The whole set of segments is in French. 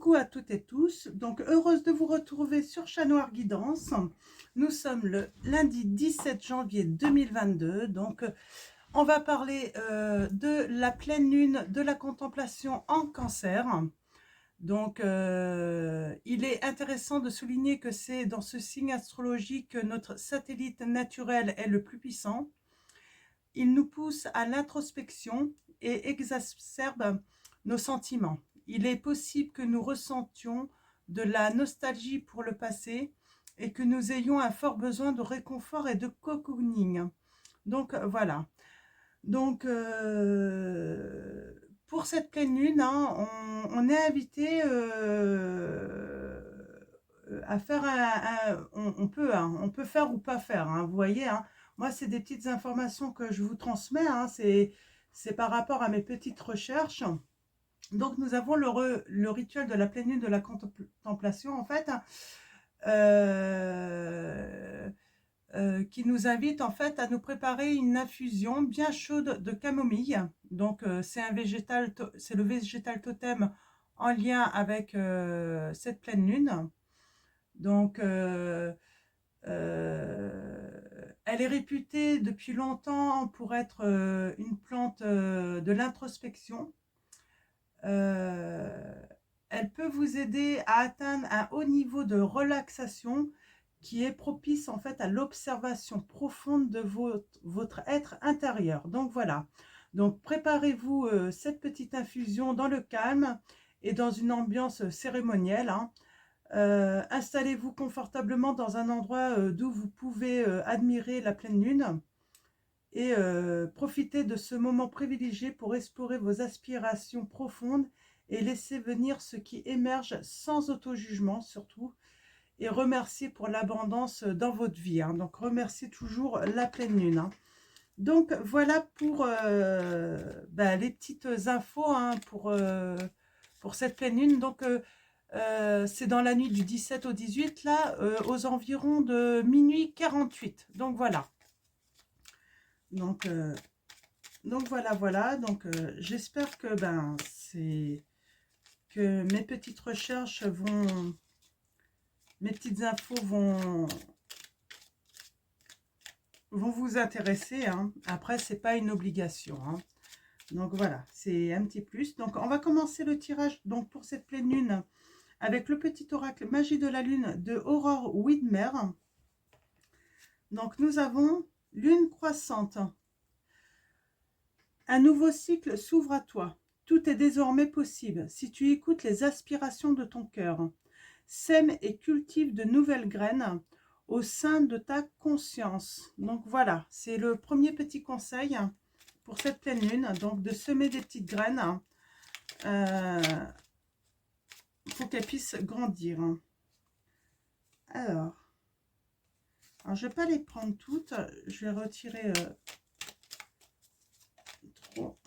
Coucou à toutes et tous, donc heureuse de vous retrouver sur Chat Noir Guidance. Nous sommes le lundi 17 janvier 2022, donc on va parler de la pleine lune de la contemplation en Cancer. Donc il est intéressant de souligner que c'est dans ce signe astrologique que notre satellite naturel est le plus puissant. Il nous pousse à l'introspection et exacerbe nos sentiments. Il est possible que nous ressentions de la nostalgie pour le passé et que nous ayons un fort besoin de réconfort et de cocooning. Donc voilà. Donc pour cette pleine lune, hein, on est invité à faire on peut faire ou pas faire, hein, vous voyez, hein. Moi, c'est des petites informations que je vous transmets, hein, c'est par rapport à mes petites recherches. Donc, nous avons le rituel de la pleine lune de la contemplation, en fait, qui nous invite, en fait, à nous préparer une infusion bien chaude de camomille. Donc, c'est le végétal totem en lien avec cette pleine lune. Donc, elle est réputée depuis longtemps pour être une plante de l'introspection. Elle peut vous aider à atteindre un haut niveau de relaxation qui est propice en fait à l'observation profonde de votre être intérieur. Donc voilà, donc préparez-vous cette petite infusion dans le calme et dans une ambiance cérémonielle, hein. Installez-vous confortablement dans un endroit d'où vous pouvez admirer la pleine lune et profitez de ce moment privilégié pour explorer vos aspirations profondes et laisser venir ce qui émerge sans auto-jugement surtout, et remercier pour l'abondance dans votre vie, hein. Donc remerciez toujours la pleine lune, hein. Donc voilà pour les petites infos, hein, pour cette pleine lune. Donc c'est dans la nuit du 17 au 18, là, aux environs de minuit 48. Donc voilà. Donc voilà. Donc j'espère que mes petites recherches mes petites infos vont vous intéresser, hein. Après, c'est pas une obligation, hein. Donc voilà, c'est un petit plus. Donc on va commencer le tirage donc pour cette pleine lune avec le petit oracle Magie de la Lune de Aurore Widmer. Donc nous avons Lune croissante. Un nouveau cycle s'ouvre à toi. Tout est désormais possible si tu écoutes les aspirations de ton cœur. Sème et cultive de nouvelles graines au sein de ta conscience. Donc voilà, c'est le premier petit conseil pour cette pleine lune. Donc de semer des petites graines pour qu'elles puissent grandir. Alors, je ne vais pas les prendre toutes. Je vais retirer trop.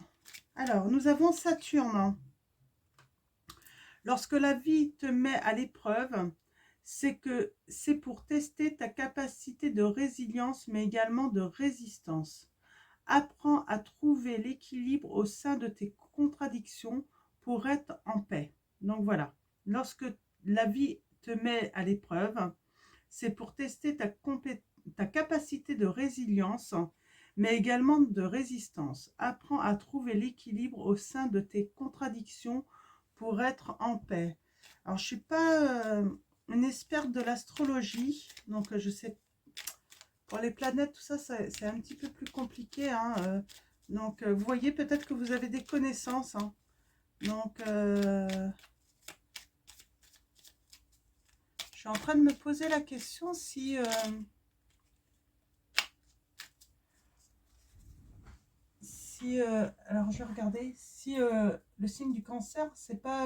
Alors, nous avons Saturne. Lorsque la vie te met à l'épreuve, c'est que c'est pour tester ta capacité de résilience, mais également de résistance. Apprends à trouver l'équilibre au sein de tes contradictions pour être en paix. Donc voilà, lorsque la vie te met à l'épreuve, c'est pour tester ta capacité de résilience, mais également de résistance. Apprends à trouver l'équilibre au sein de tes contradictions pour être en paix. Alors, je ne suis pas une experte de l'astrologie, donc je sais, pour les planètes, tout ça, c'est un petit peu plus compliqué, hein. Donc, vous voyez, peut-être que vous avez des connaissances, hein. Donc, je suis en train de me poser la question si... alors, je vais regarder si le signe du cancer, c'est pas...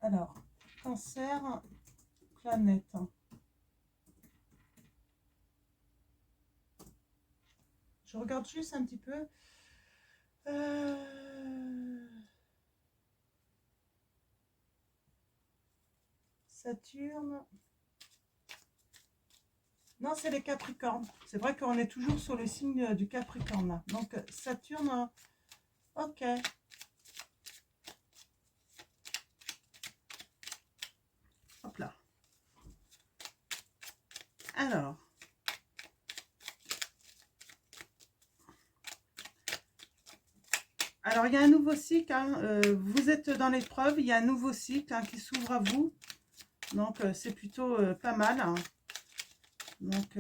alors, cancer, planète. Je regarde juste un petit peu. Saturne. Non, c'est les Capricornes. C'est vrai qu'on est toujours sur le signe du Capricorne, là. Donc, Saturne, ok. Alors, il y a un nouveau cycle, hein, vous êtes dans l'épreuve, il y a un nouveau cycle hein, qui s'ouvre à vous. Donc, c'est plutôt pas mal. Hein. Donc,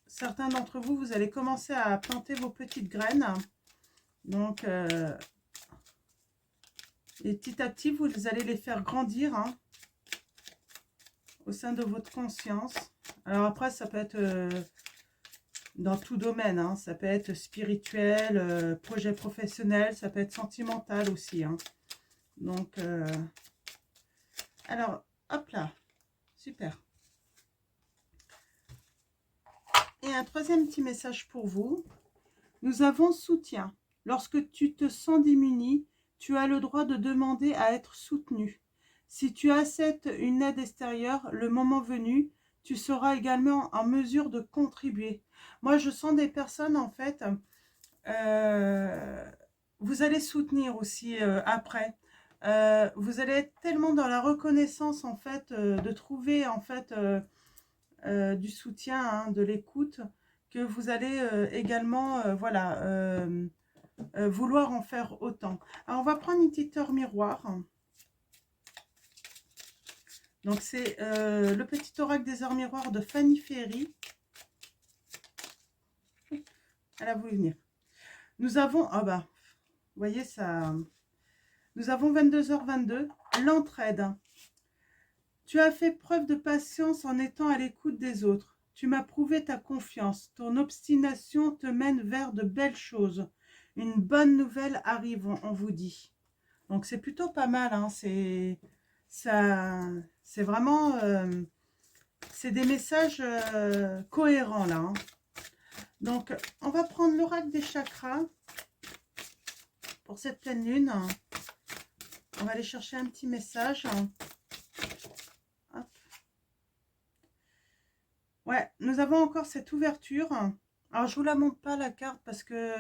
certains d'entre vous, vous allez commencer à planter vos petites graines. Donc, et petit à petit, vous allez les faire grandir hein, au sein de votre conscience. Alors après, ça peut être dans tout domaine. Hein. Ça peut être spirituel, projet professionnel, ça peut être sentimental aussi. Hein. Donc, alors, hop là, super. Et un troisième petit message pour vous. Nous avons soutien. Lorsque tu te sens démuni, tu as le droit de demander à être soutenu. Si tu acceptes une aide extérieure, le moment venu, tu seras également en mesure de contribuer. Moi, je sens des personnes, en fait, vous allez soutenir aussi après. Vous allez être tellement dans la reconnaissance, en fait, de trouver, en fait, du soutien, hein, de l'écoute, que vous allez également, voilà, vouloir en faire autant. Alors, on va prendre une petite heure miroir. Donc, c'est le petit oracle des heures miroirs de Fanny Ferry. Elle a voulu venir. Nous avons, ah bah, vous voyez ça, nous avons 22h22, l'entraide. Tu as fait preuve de patience en étant à l'écoute des autres. Tu m'as prouvé ta confiance. Ton obstination te mène vers de belles choses. Une bonne nouvelle arrive, on vous dit. Donc c'est plutôt pas mal. Hein. C'est vraiment, c'est des messages cohérents là. Hein. Donc on va prendre l'oracle des chakras pour cette pleine lune. On va aller chercher un petit message. Hop. Ouais, nous avons encore cette ouverture. Alors, je ne vous la montre pas, la carte, parce que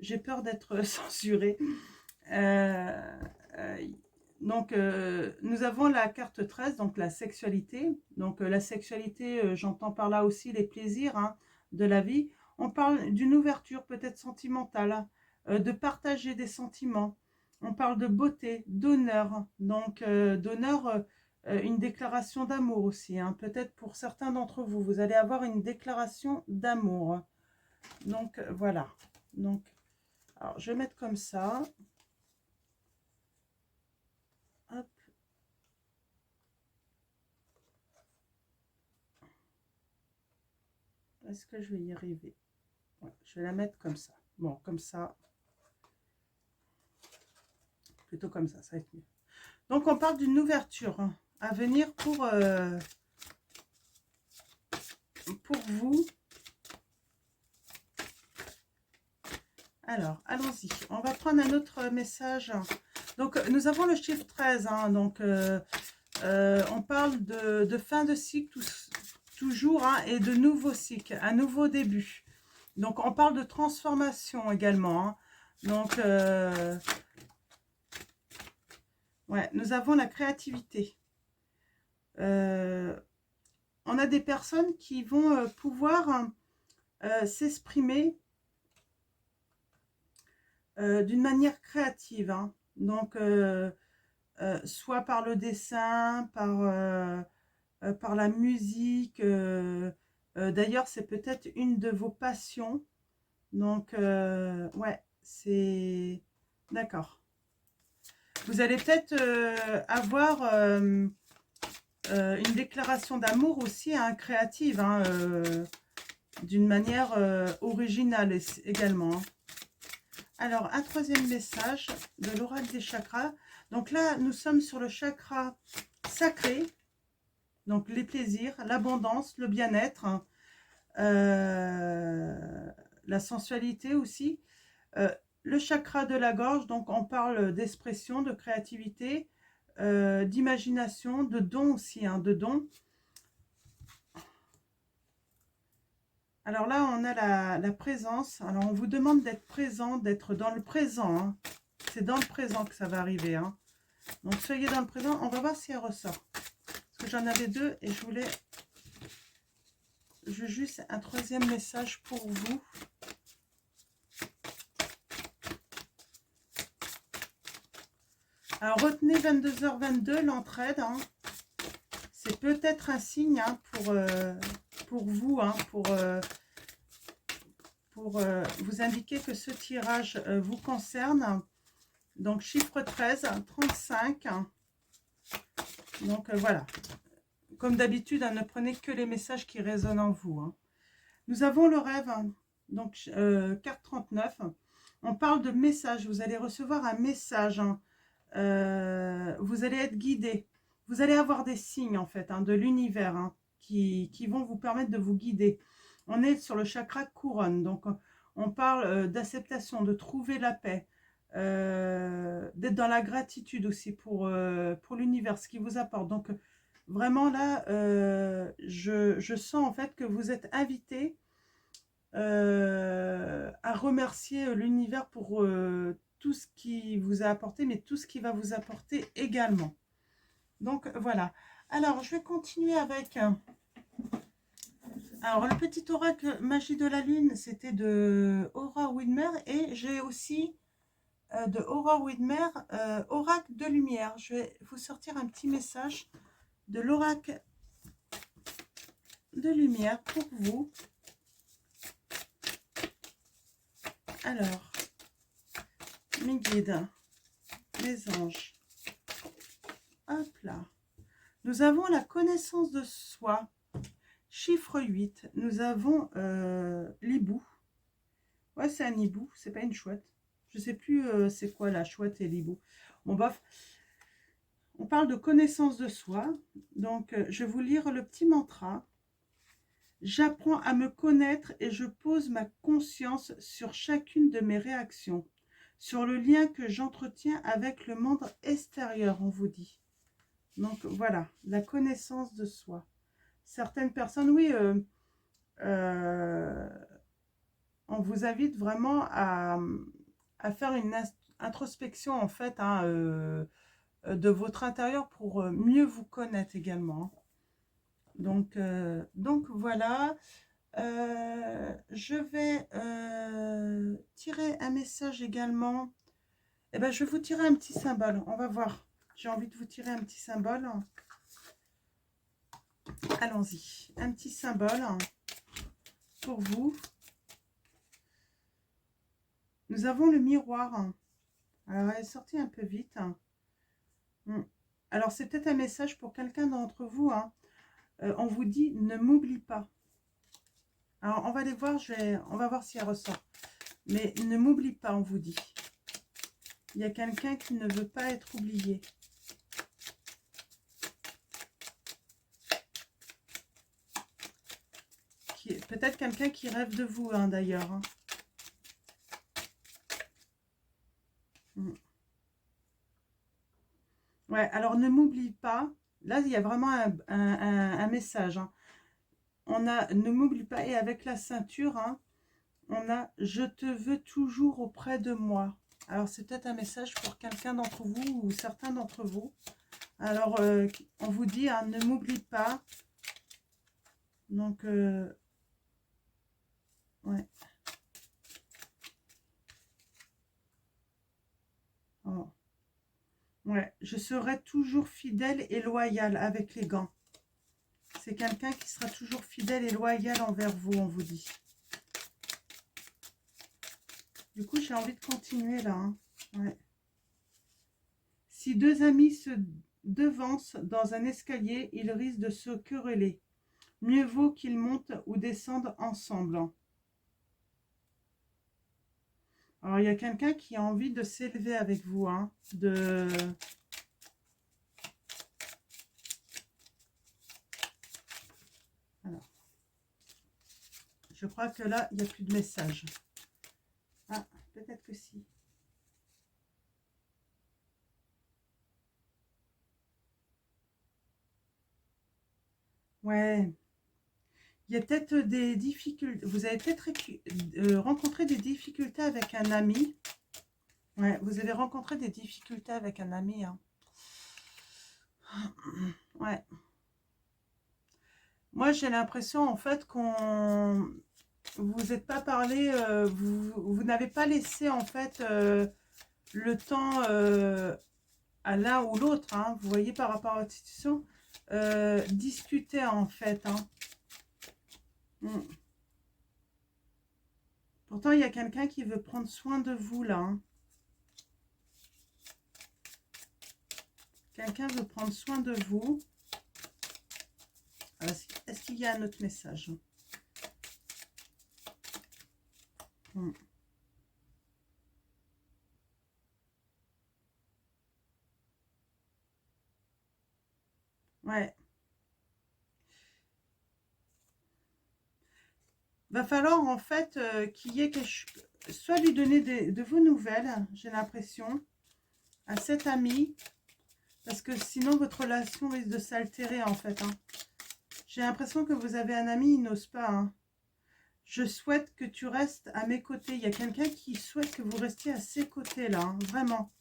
j'ai peur d'être censurée. Donc, nous avons la carte 13, donc la sexualité. Donc, la sexualité, j'entends par là aussi les plaisirs hein, de la vie. On parle d'une ouverture peut-être sentimentale, de partager des sentiments. On parle de beauté, d'honneur. Donc, d'honneur, une déclaration d'amour aussi. Hein. Peut-être pour certains d'entre vous, vous allez avoir une déclaration d'amour. Donc, voilà. Donc, alors, je vais mettre comme ça. Hop. Est-ce que je vais y arriver? Ouais, je vais la mettre comme ça. Bon, comme ça. Plutôt comme ça va être mieux. Donc, on parle d'une ouverture hein, à venir pour vous. Alors, allons-y. On va prendre un autre message. Donc, nous avons le chiffre 13. Hein, donc, on parle de fin de cycle toujours hein, et de nouveau cycle, un nouveau début. Donc, on parle de transformation également. Hein. Donc, ouais, nous avons la créativité. On a des personnes qui vont pouvoir s'exprimer d'une manière créative. Hein. Donc, soit par le dessin, par la musique. D'ailleurs, c'est peut-être une de vos passions. Donc, ouais, c'est... D'accord. Vous allez peut-être avoir une déclaration d'amour aussi hein, créative, hein, d'une manière originale également. Hein. Alors, un troisième message de l'oracle des chakras. Donc là, nous sommes sur le chakra sacré. Donc, les plaisirs, l'abondance, le bien-être, hein, la sensualité aussi. Le chakra de la gorge, donc on parle d'expression, de créativité, d'imagination, de don aussi, hein, de don. Alors là, on a la présence. Alors, on vous demande d'être présent, d'être dans le présent. Hein. C'est dans le présent que ça va arriver. Hein. Donc, soyez dans le présent. On va voir si elle ressort. Parce que j'en avais deux et je voulais je veux juste un troisième message pour vous. Alors, retenez 22h22, l'entraide. Hein. C'est peut-être un signe hein, pour vous, hein, pour vous indiquer que ce tirage vous concerne. Donc, chiffre 13, 35. Donc, voilà. Comme d'habitude, hein, ne prenez que les messages qui résonnent en vous. Hein. Nous avons le rêve, hein, donc carte 39. On parle de message. Vous allez recevoir un message. Hein. Vous allez être guidé. Vous allez avoir des signes, en fait, hein, de l'univers hein, qui vont vous permettre de vous guider. On est sur le chakra couronne. Donc, on parle d'acceptation, de trouver la paix, d'être dans la gratitude aussi pour l'univers, ce qui vous apporte. Donc, vraiment là, je sens en fait que vous êtes invité à remercier l'univers pour tout ce qui vous a apporté, mais tout ce qui va vous apporter également. Donc voilà. Alors, je vais continuer avec... alors, le petit oracle magie de la lune, c'était de Aura Widmer. Et j'ai aussi de Aura Widmer, oracle de lumière. Je vais vous sortir un petit message de l'oracle de lumière pour vous. Alors, mes guides, mes anges. Hop là. Nous avons la connaissance de soi. Chiffre 8. Nous avons l'hibou. Ouais, c'est un hibou. C'est pas une chouette. Je sais plus c'est quoi la chouette et l'hibou. Bon, bof. On parle de connaissance de soi. Donc, je vais vous lire le petit mantra. J'apprends à me connaître et je pose ma conscience sur chacune de mes réactions, sur le lien que j'entretiens avec le monde extérieur, on vous dit. Donc voilà, la connaissance de soi. Certaines personnes, oui, on vous invite vraiment à faire une introspection en fait hein, de votre intérieur pour mieux vous connaître également. Donc voilà. Je vais tirer un message également. Eh ben, je vais vous tirer un petit symbole. On va voir. J'ai envie de vous tirer un petit symbole. Allons-y. Un petit symbole pour vous. Nous avons le miroir. Alors, elle est sortie un peu vite. Alors, c'est peut-être un message pour quelqu'un d'entre vous. Hein. On vous dit, ne m'oublie pas. Alors, on va les voir. On va voir si elle ressort. Mais ne m'oublie pas, on vous dit. Il y a quelqu'un qui ne veut pas être oublié. Peut-être quelqu'un qui rêve de vous, hein, d'ailleurs. Hein. Ouais, alors ne m'oublie pas. Là, il y a vraiment un message. Hein. On a ne m'oublie pas. Et avec la ceinture, hein, on a je te veux toujours auprès de moi. Alors, c'est peut-être un message pour quelqu'un d'entre vous ou certains d'entre vous. Alors, on vous dit, hein, ne m'oublie pas. Donc, ouais. Oh. Ouais, je serai toujours fidèle et loyal avec les gants. C'est quelqu'un qui sera toujours fidèle et loyal envers vous, on vous dit. Du coup, j'ai envie de continuer là. Hein. Ouais. Si deux amis se devancent dans un escalier, ils risquent de se quereller. Mieux vaut qu'ils montent ou descendent ensemble. Alors, il y a quelqu'un qui a envie de s'élever avec vous. Hein, Alors, je crois que là, il n'y a plus de message. Ah, peut-être que si. Ouais. Il y a peut-être des difficultés. Vous avez peut-être rencontré des difficultés avec un ami. Ouais, vous avez rencontré des difficultés avec un ami. Hein. Ouais. Moi, j'ai l'impression, en fait, qu'on... Vous n'êtes pas parlé, vous n'avez pas laissé, en fait, le temps à l'un ou l'autre, hein, vous voyez, par rapport à la situation, discuter, en fait. Hein. Mm. Pourtant, il y a quelqu'un qui veut prendre soin de vous, là. Hein. Quelqu'un veut prendre soin de vous. Est-ce qu'il y a un autre message? Mm. Ouais. Va falloir, en fait, qu'il y ait quelque chose... Soit lui donner de vos nouvelles, j'ai l'impression, à cet ami, parce que sinon, votre relation risque de s'altérer, en fait. Hein. J'ai l'impression que vous avez un ami, il n'ose pas. Hein. Je souhaite que tu restes à mes côtés. Il y a quelqu'un qui souhaite que vous restiez à ses côtés, là. Hein, vraiment.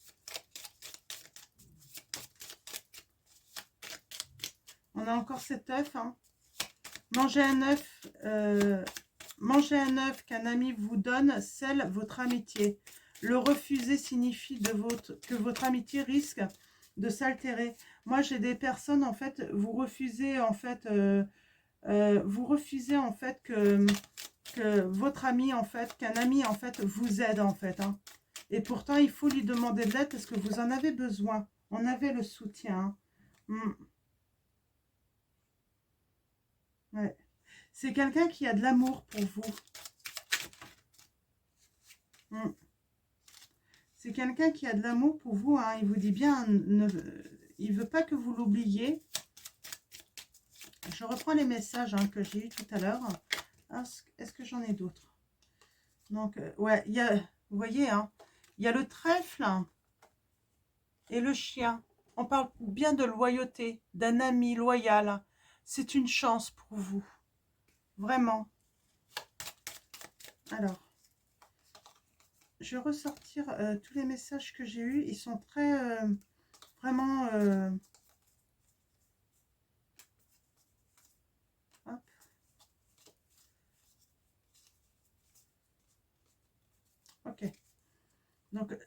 On a encore cet œuf. Hein. Mangez un œuf. Mangez un œuf qu'un ami vous donne, scelle votre amitié. Le refuser signifie que votre amitié risque de s'altérer. Moi, j'ai des personnes, en fait, vous refusez, en fait, que votre ami, en fait, qu'un ami, en fait, vous aide, en fait. Hein. Et pourtant, il faut lui demander de l'aide parce que vous en avez besoin. On avait le soutien. Hein. Mm. Ouais. C'est quelqu'un qui a de l'amour pour vous. Mm. C'est quelqu'un qui a de l'amour pour vous. Hein. Il vous dit bien, il ne veut pas que vous l'oubliez. Je reprends les messages hein, que j'ai eu tout à l'heure. Est-ce que j'en ai d'autres? Donc, ouais, il y a, vous voyez, hein, il y a le trèfle hein, et le chien. On parle bien de loyauté, d'un ami loyal. C'est une chance pour vous. Vraiment. Alors, je vais ressortir tous les messages que j'ai eus. Ils sont très, vraiment... hop. Ok. Donc,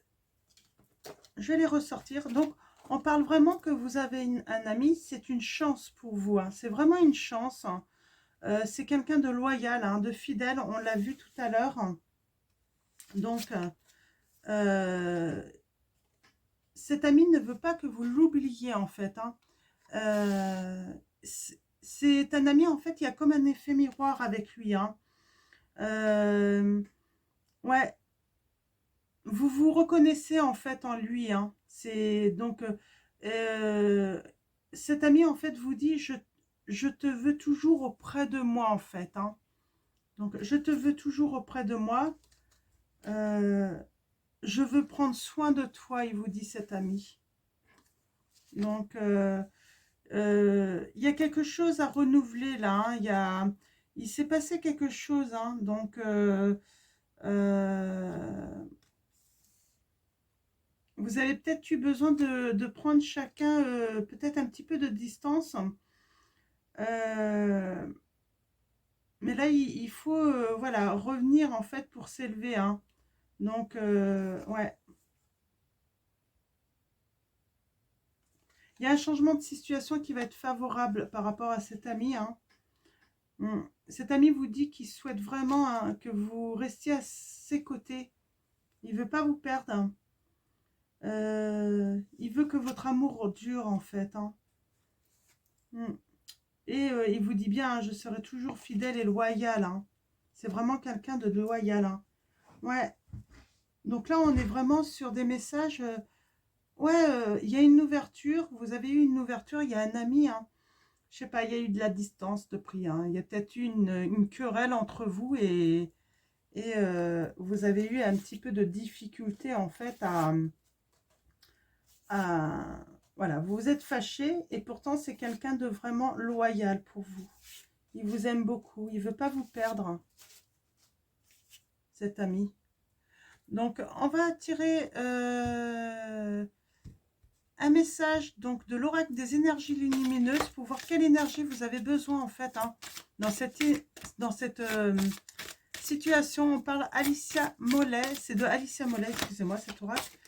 je vais les ressortir. Donc, on parle vraiment que vous avez un ami. C'est une chance pour vous. Hein. C'est vraiment une chance. Hein. C'est quelqu'un de loyal, hein, de fidèle. On l'a vu tout à l'heure. Donc, cet ami ne veut pas que vous l'oubliez, en fait. Hein. C'est un ami, en fait, il y a comme un effet miroir avec lui. Hein. Ouais, vous vous reconnaissez, en fait, en lui. Hein. C'est donc... cet ami, en fait, vous dit, je te veux toujours auprès de moi, en fait. Hein. Donc, je te veux toujours auprès de moi. Je veux prendre soin de toi, il vous dit cet ami. Donc, il y a quelque chose à renouveler là. Hein. Il s'est passé quelque chose. Hein. Donc, vous avez peut-être eu besoin de prendre chacun peut-être un petit peu de distance. Euh, mais là, il faut voilà, revenir en fait pour s'élever. Hein. Donc, ouais. Il y a un changement de situation qui va être favorable par rapport à cet ami. Hein. Cet ami vous dit qu'il souhaite vraiment hein, que vous restiez à ses côtés. Il ne veut pas vous perdre. Hein. Il veut que votre amour dure en fait. Hein. Et il vous dit bien, hein, je serai toujours fidèle et loyal. Hein. C'est vraiment quelqu'un de loyal. Hein. Ouais. Donc là, on est vraiment sur des messages. Ouais, il y a une ouverture. Vous avez eu une ouverture. Il y a un ami. Hein. Je sais pas, il y a eu de la distance de prix. Hein. Il y a peut-être eu une querelle entre vous et vous avez eu un petit peu de difficulté en fait voilà, vous vous êtes fâché et pourtant c'est quelqu'un de vraiment loyal pour vous. Il vous aime beaucoup, il veut pas vous perdre, cet ami. Donc on va tirer un message donc de l'oracle des énergies lumineuses pour voir quelle énergie vous avez besoin en fait hein, dans cette situation. On parle Alicia Mollet, c'est de Alicia Mollet, excusez-moi, cet oracle.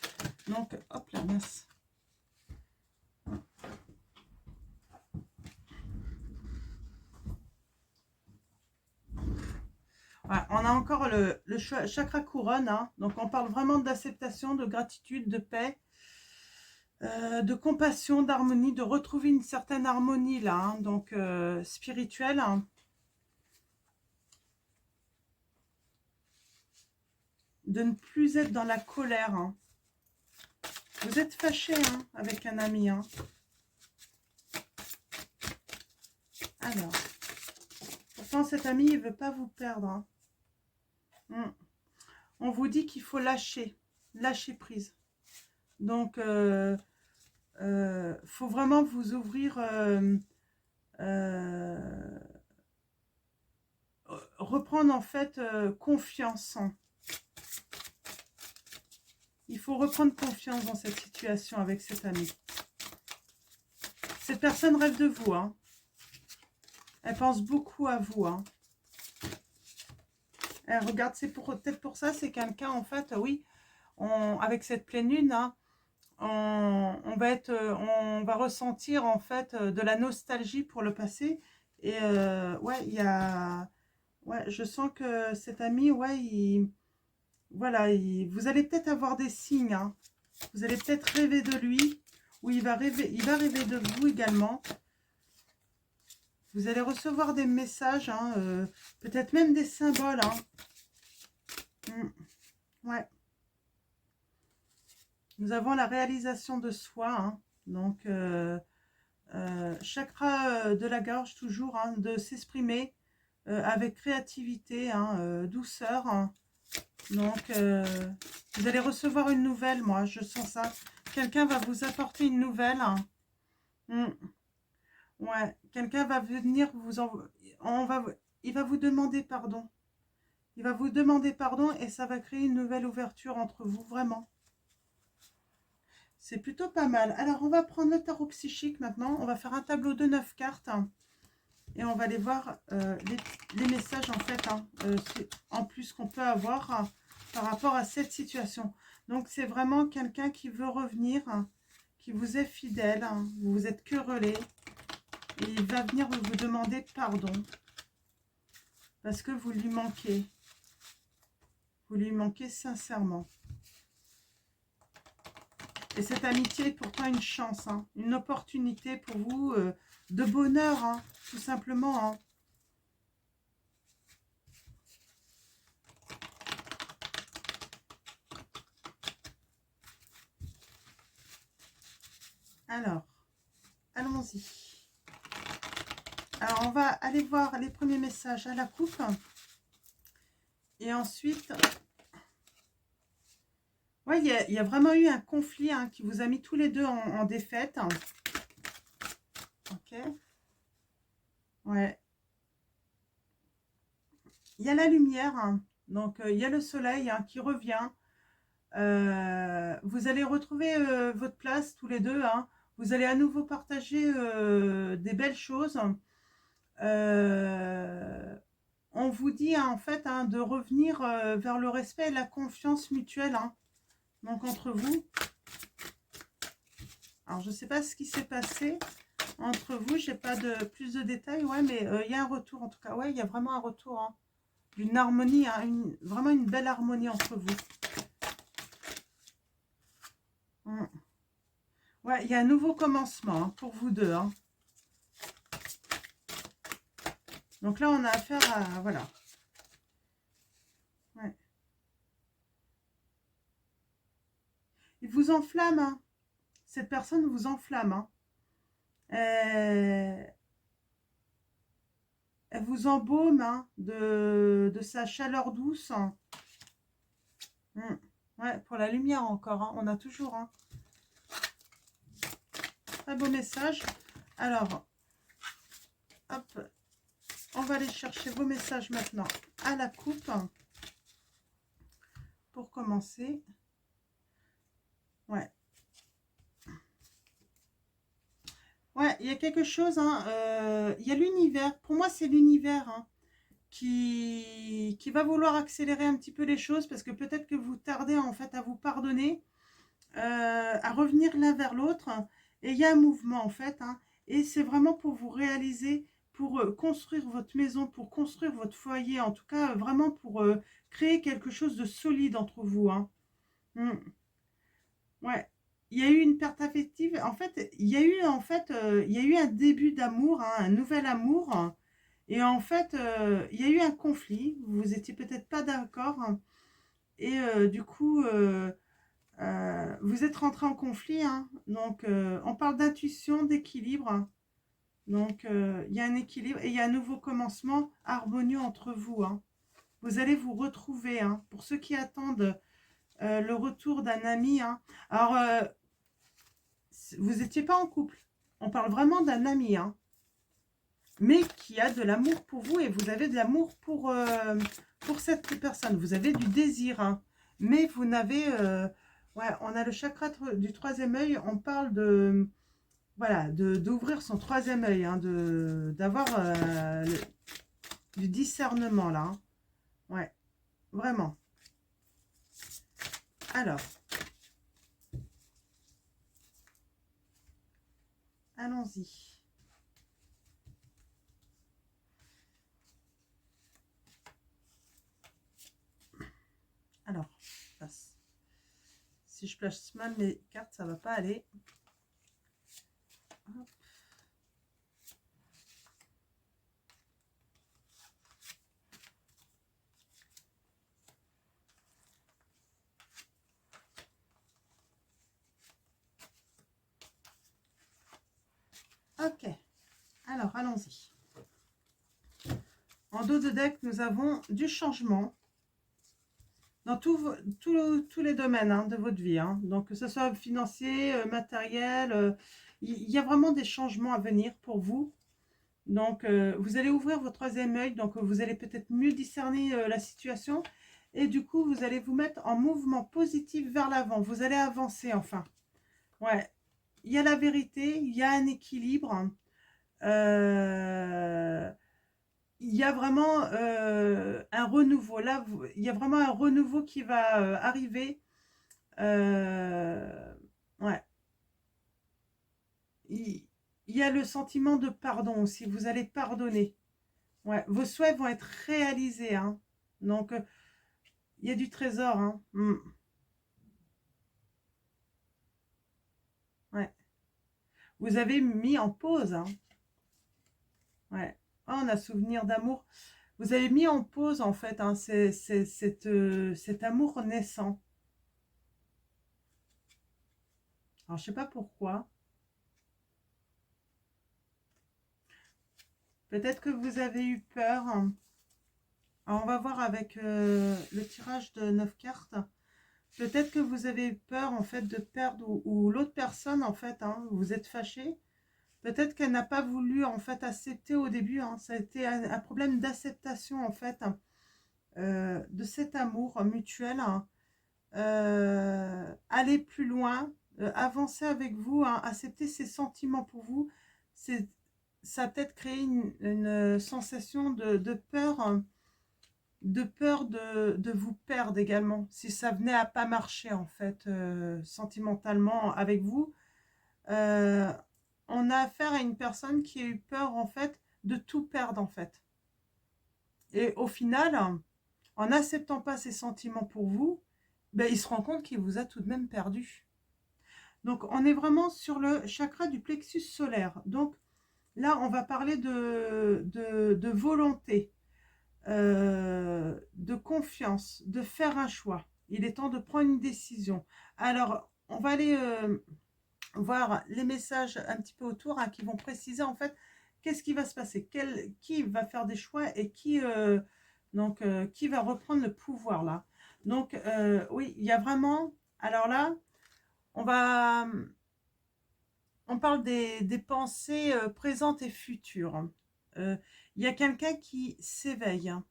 Donc, hop là, mince. Voilà, on a encore le chakra couronne, hein, donc on parle vraiment d'acceptation, de gratitude, de paix, de compassion, d'harmonie, de retrouver une certaine harmonie là, hein, donc spirituelle. Hein. De ne plus être dans la colère. Hein. Vous êtes fâché hein, avec un ami. Hein. Alors, pourtant cet ami, il ne veut pas vous perdre. Hein. On vous dit qu'il faut lâcher prise. Donc, faut vraiment vous ouvrir, reprendre en fait confiance. Hein. Il faut reprendre confiance dans cette situation avec cet ami. Cette personne rêve de vous. Hein. Elle pense beaucoup à vous. Hein. Elle regarde, c'est peut-être pour ça, c'est quelqu'un, en fait, oui, avec cette pleine lune, hein, on va ressentir, en fait, de la nostalgie pour le passé. Et ouais, il y a... Ouais, je sens que cet ami, ouais, voilà, vous allez peut-être avoir des signes. Hein. Vous allez peut-être rêver de lui, ou il va rêver de vous également. Vous allez recevoir des messages, hein, peut-être même des symboles. Hein. Ouais. Nous avons la réalisation de soi. Hein. Donc, chakra de la gorge, toujours, hein, de s'exprimer avec créativité, hein, douceur. Hein. Donc, vous allez recevoir une nouvelle, moi, je sens ça. Quelqu'un va vous apporter une nouvelle. Hein. Ouais, quelqu'un va venir il va vous demander pardon. Il va vous demander pardon et ça va créer une nouvelle ouverture entre vous, vraiment. C'est plutôt pas mal. Alors, on va prendre le tarot psychique maintenant. On va faire un tableau de 9 cartes. Hein, et on va aller voir les messages, en fait, hein, en plus qu'on peut avoir hein, par rapport à cette situation. Donc, c'est vraiment quelqu'un qui veut revenir, hein, qui vous est fidèle. Hein, vous vous êtes querellé. Et il va venir vous demander pardon. Parce que vous lui manquez. Vous lui manquez sincèrement. Et cette amitié est pourtant une chance. Hein, une opportunité pour vous de bonheur. Hein, tout simplement. Hein. Alors, allons-y. Alors, on va aller voir les premiers messages à la coupe. Et ensuite, ouais, il y a vraiment eu un conflit hein, qui vous a mis tous les deux en défaite. Ok. Ouais. Il y a la lumière. Hein. Donc, il y a le soleil hein, qui revient. Vous allez retrouver votre place tous les deux. Hein. Vous allez à nouveau partager des belles choses. On vous dit hein, en fait hein, de revenir vers le respect et la confiance mutuelle hein, donc entre vous. Alors je ne sais pas ce qui s'est passé entre vous, j'ai pas de plus de détails, ouais, mais il y a un retour en tout cas, ouais, il y a vraiment un retour hein, d'une harmonie, hein, vraiment une belle harmonie entre vous. Ouais, il y a un nouveau commencement hein, pour vous deux. Hein. Donc là, on a affaire à... Voilà. Ouais. Il vous enflamme. Hein. Cette personne vous enflamme. Hein. Elle vous embaume hein, de sa chaleur douce. Hein. Ouais, pour la lumière encore. Hein. On a toujours... Hein. Très beau message. Alors, hop. On va aller chercher vos messages maintenant à la coupe. Pour commencer. Ouais. il y a quelque chose, hein, il y a l'univers. Pour moi, c'est l'univers, hein, qui va vouloir accélérer un petit peu les choses parce que peut-être que vous tardez en fait à vous pardonner, à revenir l'un vers l'autre. Et il y a un mouvement en fait, hein, et c'est vraiment pour vous réaliser, pour construire votre maison, pour construire votre foyer, en tout cas vraiment pour créer quelque chose de solide entre vous, hein. Mm. Ouais. Il y a eu une perte affective. En fait, il y a eu il y a eu un début d'amour, hein, un nouvel amour. Et en fait, il y a eu un conflit. Vous étiez peut-être pas d'accord, hein. Et du coup, vous êtes rentré en conflit, hein. Donc, on parle d'intuition, d'équilibre, hein. Donc, il y a un équilibre et il y a un nouveau commencement harmonieux entre vous, hein. Vous allez vous retrouver, hein. Pour ceux qui attendent le retour d'un ami, hein. Alors, vous n'étiez pas en couple. On parle vraiment d'un ami, hein, mais qui a de l'amour pour vous et vous avez de l'amour pour cette personne. Vous avez du désir, hein, mais vous n'avez... ouais, on a le chakra du troisième œil. On parle de... Voilà, d'ouvrir son troisième œil, hein, d'avoir du discernement, là, hein. Ouais, vraiment. Alors, allons-y. Alors, si je place mal mes cartes, ça va pas aller. Hop. Ok, alors allons-y. En dos de deck, nous avons du changement dans tous les domaines, hein, de votre vie, hein. Donc, que ce soit financier, matériel, il y a vraiment des changements à venir pour vous. Donc, vous allez ouvrir votre troisième œil, donc vous allez peut-être mieux discerner la situation. Et du coup, vous allez vous mettre en mouvement positif vers l'avant. Vous allez avancer, enfin. Ouais, il y a la vérité, il y a un équilibre. Il y a vraiment un renouveau. Là, il y a vraiment un renouveau qui va arriver. Ouais. Il y a le sentiment de pardon aussi. Vous allez pardonner. Ouais. Vos souhaits vont être réalisés, hein. Donc, il y a du trésor, hein. Mm. Ouais. Vous avez mis en pause, hein. Ouais. Oh, on a souvenir d'amour. Vous avez mis en pause, en fait, hein, cet amour naissant. Alors, je sais pas pourquoi. Peut-être que vous avez eu peur, hein. Alors, on va voir avec le tirage de 9 cartes. Peut-être que vous avez eu peur, en fait, de perdre, ou l'autre personne, en fait, hein, vous êtes fâché. Peut-être qu'elle n'a pas voulu, en fait, accepter au début, hein. Ça a été un problème d'acceptation, en fait, hein, de cet amour mutuel, hein. Aller plus loin, avancer avec vous, hein, accepter ses sentiments pour vous. Ça a peut-être créé une sensation de peur, hein, de peur de vous perdre également, si ça venait à pas marcher, en fait, sentimentalement avec vous. Euh, on a affaire à une personne qui a eu peur, en fait, de tout perdre, en fait. Et au final, en n'acceptant pas ses sentiments pour vous, ben, il se rend compte qu'il vous a tout de même perdu. Donc, on est vraiment sur le chakra du plexus solaire. Donc, là, on va parler de volonté, de confiance, de faire un choix. Il est temps de prendre une décision. Alors, on va aller voir les messages un petit peu autour, hein, qui vont préciser en fait qu'est-ce qui va se passer, qui va faire des choix et qui va reprendre le pouvoir là. Donc, oui, il y a vraiment... Alors là, on va... On parle des pensées présentes et futures. Il y a quelqu'un qui s'éveille, hein.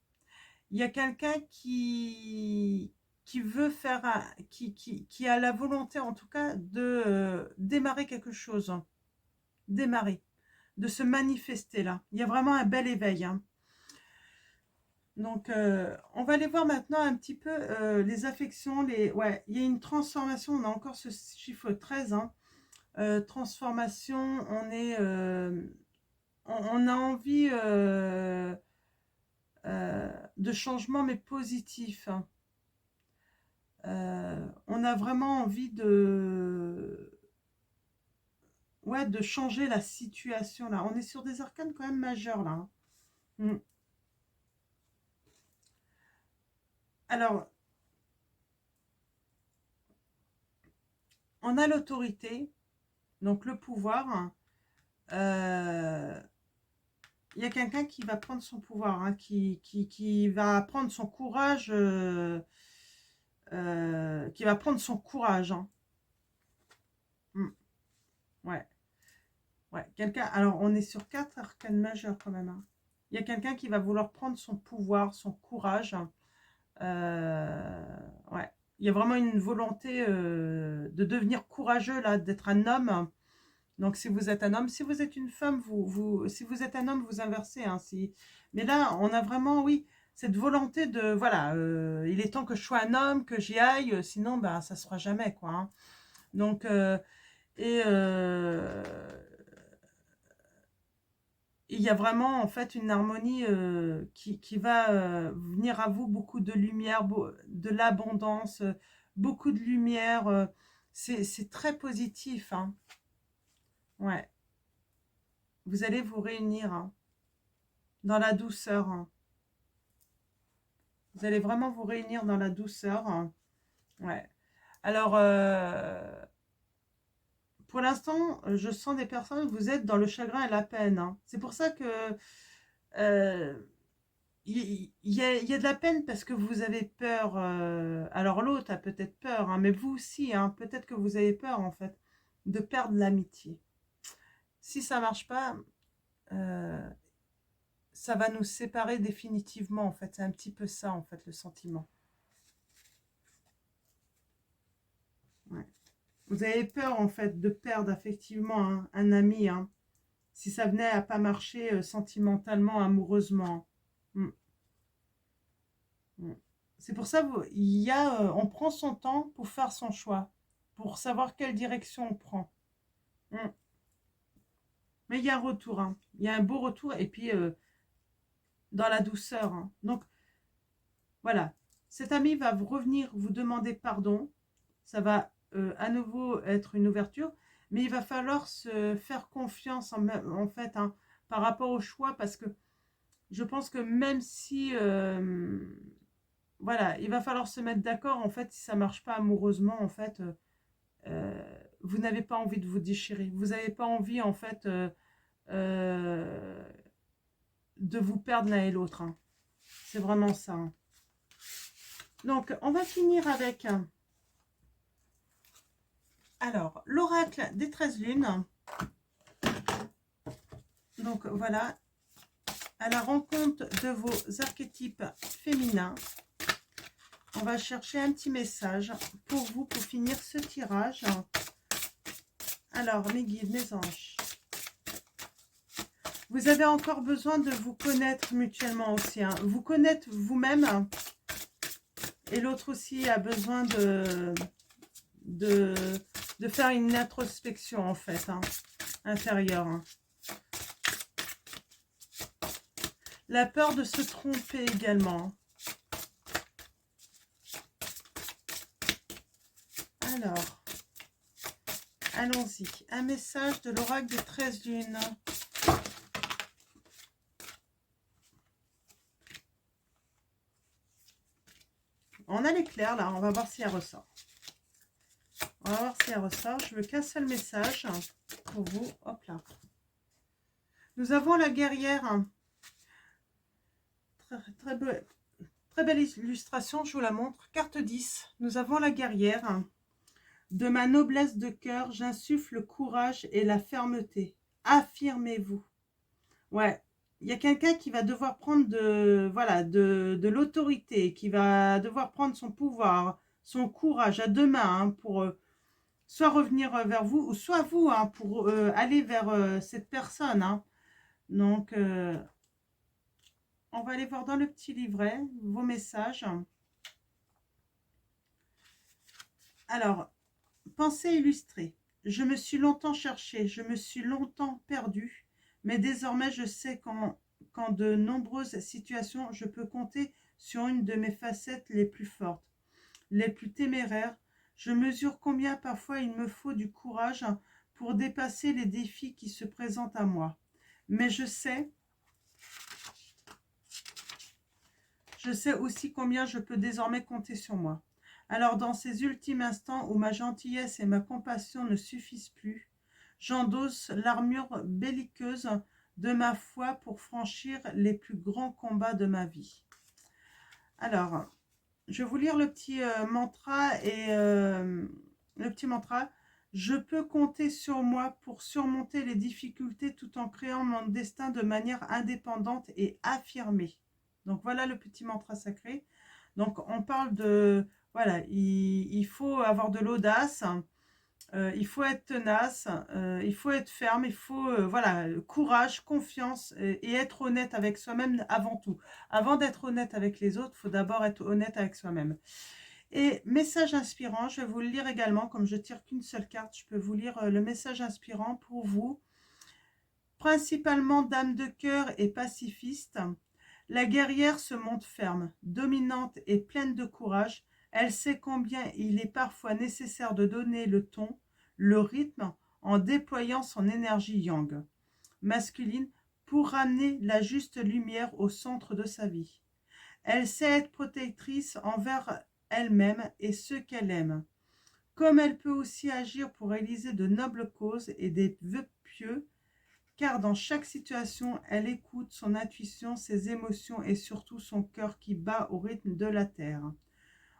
Il y a quelqu'un qui veut faire, qui a la volonté en tout cas de démarrer quelque chose. Démarrer. de se manifester là. Il y a vraiment un bel éveil, hein. Donc, on va aller voir maintenant un petit peu les affections. Ouais, il y a une transformation. On a encore ce chiffre 13, hein. Transformation, on a envie de changement, mais positif, hein. On a vraiment envie ouais, de changer la situation là. On est sur des arcanes quand même majeurs là, hein. Mm. Alors, on a l'autorité, donc le pouvoir, hein. Il y a quelqu'un qui va prendre son pouvoir, hein, qui va prendre son courage, qui va prendre son courage, hein. Mm. Ouais, ouais. Quelqu'un. Alors, on est sur 4 arcanes majeures quand même, hein. Il y a quelqu'un qui va vouloir prendre son pouvoir, son courage, hein. Ouais. Il y a vraiment une volonté de devenir courageux là, d'être un homme. Donc, si vous êtes un homme, si vous êtes une femme, si vous êtes un homme, vous inversez, hein, mais là, on a vraiment, oui, cette volonté de, voilà, il est temps que je sois un homme, que j'y aille, sinon, bah, ça ne se fera jamais, quoi, hein. Donc, et il y a vraiment, en fait, une harmonie qui va venir à vous, beaucoup de lumière, de l'abondance, beaucoup de lumière. C'est très positif, hein. Ouais. Vous allez vous réunir, hein, dans la douceur, hein. Vous allez vraiment vous réunir dans la douceur, hein. Ouais. Alors, pour l'instant, je sens des personnes, vous êtes dans le chagrin et la peine, hein. C'est pour ça que euh, il y a de la peine parce que vous avez peur. Alors l'autre a peut-être peur, hein, mais vous aussi, hein, peut-être que vous avez peur en fait de perdre l'amitié. Si ça marche pas, euh, ça va nous séparer définitivement en fait. C'est un petit peu ça en fait le sentiment. Ouais. Vous avez peur en fait de perdre effectivement un ami, hein, si ça venait à pas marcher sentimentalement, amoureusement. Mm, mm. C'est pour ça on prend son temps pour faire son choix, pour savoir quelle direction on prend. Mm. Mais il y a un retour, hein. Il y a un beau retour et puis dans la douceur, hein. Donc voilà, cet ami va revenir vous demander pardon. Ça va à nouveau être une ouverture, mais il va falloir se faire confiance en fait, hein, par rapport au choix, parce que je pense que même si voilà, il va falloir se mettre d'accord en fait, si ça marche pas amoureusement en fait, vous n'avez pas envie de vous déchirer, vous n'avez pas envie en fait euh, de vous perdre l'un et l'autre, hein. C'est vraiment ça, hein. Donc on va finir avec alors l'oracle des 13 lunes. Donc voilà, à la rencontre de vos archétypes féminins. On va chercher un petit message pour vous pour finir ce tirage. Alors, mes guides, mes anges, vous avez encore besoin de vous connaître mutuellement aussi, hein. Vous connaître vous-même, hein, et l'autre aussi a besoin de faire une introspection en fait, hein, intérieure, hein. La peur de se tromper également. Alors, allons-y. Un message de l'oracle des 13 lunes. On a l'éclair là, on va voir si elle ressort. On va voir si elle ressort. Je veux qu'un seul message pour vous. Hop là. Nous avons la guerrière. Très belle illustration, je vous la montre. Carte 10. Nous avons la guerrière. De ma noblesse de cœur, j'insuffle le courage et la fermeté. Affirmez-vous. Ouais. Il y a quelqu'un qui va devoir prendre voilà, de l'autorité, qui va devoir prendre son pouvoir, son courage à deux mains, hein, pour soit revenir vers vous, ou soit vous, hein, pour aller vers cette personne. Hein. Donc, on va aller voir dans le petit livret vos messages. Alors, pensée illustrée. Je me suis longtemps cherché, je me suis longtemps perdu, mais désormais je sais qu'en de nombreuses situations, je peux compter sur une de mes facettes les plus fortes, les plus téméraires. Je mesure combien parfois il me faut du courage pour dépasser les défis qui se présentent à moi. Mais je sais aussi combien je peux désormais compter sur moi. Alors dans ces ultimes instants où ma gentillesse et ma compassion ne suffisent plus, j'endosse l'armure belliqueuse de ma foi pour franchir les plus grands combats de ma vie. Alors, je vais vous lire le petit mantra le petit mantra. Je peux compter sur moi pour surmonter les difficultés tout en créant mon destin de manière indépendante et affirmée. Donc voilà le petit mantra sacré. Donc on parle de, voilà, il faut avoir de l'audace, il faut être tenace, il faut être ferme, il faut, voilà, courage, confiance et être honnête avec soi-même avant tout. Avant d'être honnête avec les autres, il faut d'abord être honnête avec soi-même. Et message inspirant, je vais vous le lire également, comme je tire qu'une seule carte, je peux vous lire le message inspirant pour vous. Principalement dame de cœur et pacifiste, la guerrière se montre ferme, dominante et pleine de courage. Elle sait combien il est parfois nécessaire de donner le ton, le rythme, en déployant son énergie yang, masculine, pour ramener la juste lumière au centre de sa vie. Elle sait être protectrice envers elle-même et ceux qu'elle aime. Comme elle peut aussi agir pour réaliser de nobles causes et des vœux pieux, car dans chaque situation, elle écoute son intuition, ses émotions et surtout son cœur qui bat au rythme de la terre,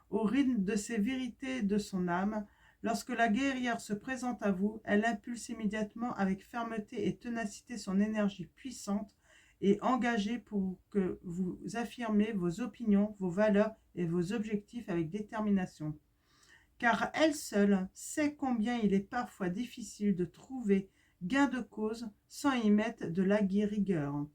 au rythme de ses vérités de son âme. Lorsque la guerrière se présente à vous, elle impulse immédiatement avec fermeté et ténacité son énergie puissante et engagée pour que vous affirmez vos opinions, vos valeurs et vos objectifs avec détermination. Car elle seule sait combien il est parfois difficile de trouver gain de cause sans y mettre de la rigueur,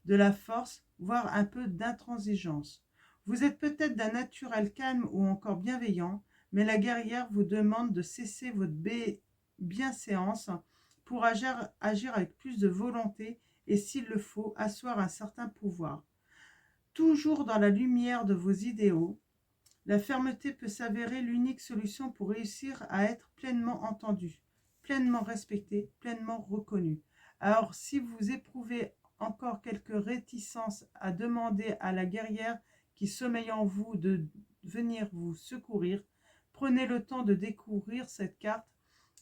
de la force, voire un peu d'intransigeance. Vous êtes peut-être d'un naturel calme ou encore bienveillant, mais la guerrière vous demande de cesser votre bienséance pour agir avec plus de volonté et, s'il le faut, asseoir un certain pouvoir. Toujours dans la lumière de vos idéaux, la fermeté peut s'avérer l'unique solution pour réussir à être pleinement entendu, pleinement respecté, pleinement reconnu. Alors, si vous éprouvez encore quelques réticences à demander à la guerrière qui sommeille en vous de venir vous secourir, prenez le temps de découvrir cette carte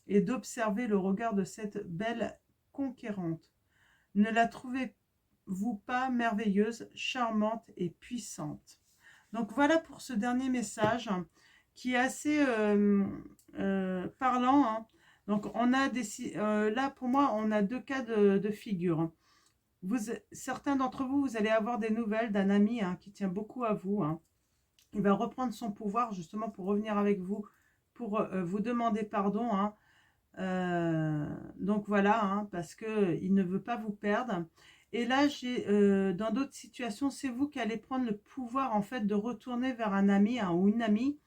et d'observer le regard de cette belle conquérante. Ne la trouvez-vous pas merveilleuse, charmante et puissante? Donc voilà pour ce dernier message qui est assez parlant. Hein. Donc on a là pour moi on a deux cas de figure. Certains d'entre vous, vous allez avoir des nouvelles d'un ami qui tient beaucoup à vous. Il va reprendre son pouvoir justement pour revenir avec vous, pour vous demander pardon. Donc voilà, parce qu'il ne veut pas vous perdre. Et là, j'ai dans d'autres situations, c'est vous qui allez prendre le pouvoir en fait de retourner vers un ami ou une amie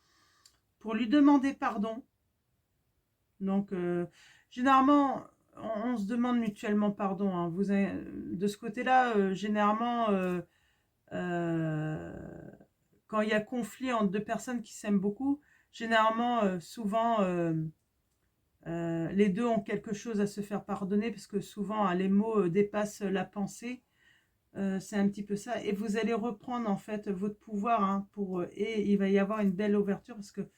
pour lui demander pardon. Donc généralement, on se demande mutuellement pardon. Vous avez, de ce côté-là, généralement, quand il y a conflit entre deux personnes qui s'aiment beaucoup, généralement, souvent, les deux ont quelque chose à se faire pardonner parce que souvent les mots dépassent la pensée. C'est un petit peu ça. Et vous allez reprendre en fait votre pouvoir et il va y avoir une belle ouverture parce que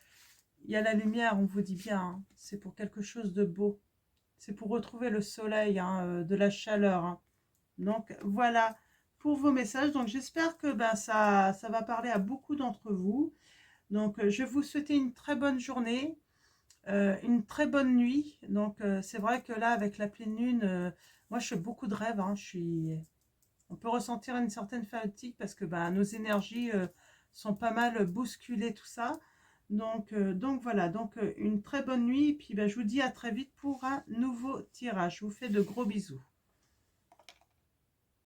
il y a la lumière, on vous dit bien. C'est pour quelque chose de beau. C'est pour retrouver le soleil, de la chaleur. Donc voilà pour vos messages. Donc j'espère que ça va parler à beaucoup d'entre vous. Donc je vais vous souhaiter une très bonne journée. Une très bonne nuit. Donc c'est vrai que là avec la pleine lune, moi je fais beaucoup de rêves. On peut ressentir une certaine fatigue parce que nos énergies sont pas mal bousculées, tout ça. Donc voilà, une très bonne nuit. Et puis ben, je vous dis à très vite pour un nouveau tirage. Je vous fais de gros bisous.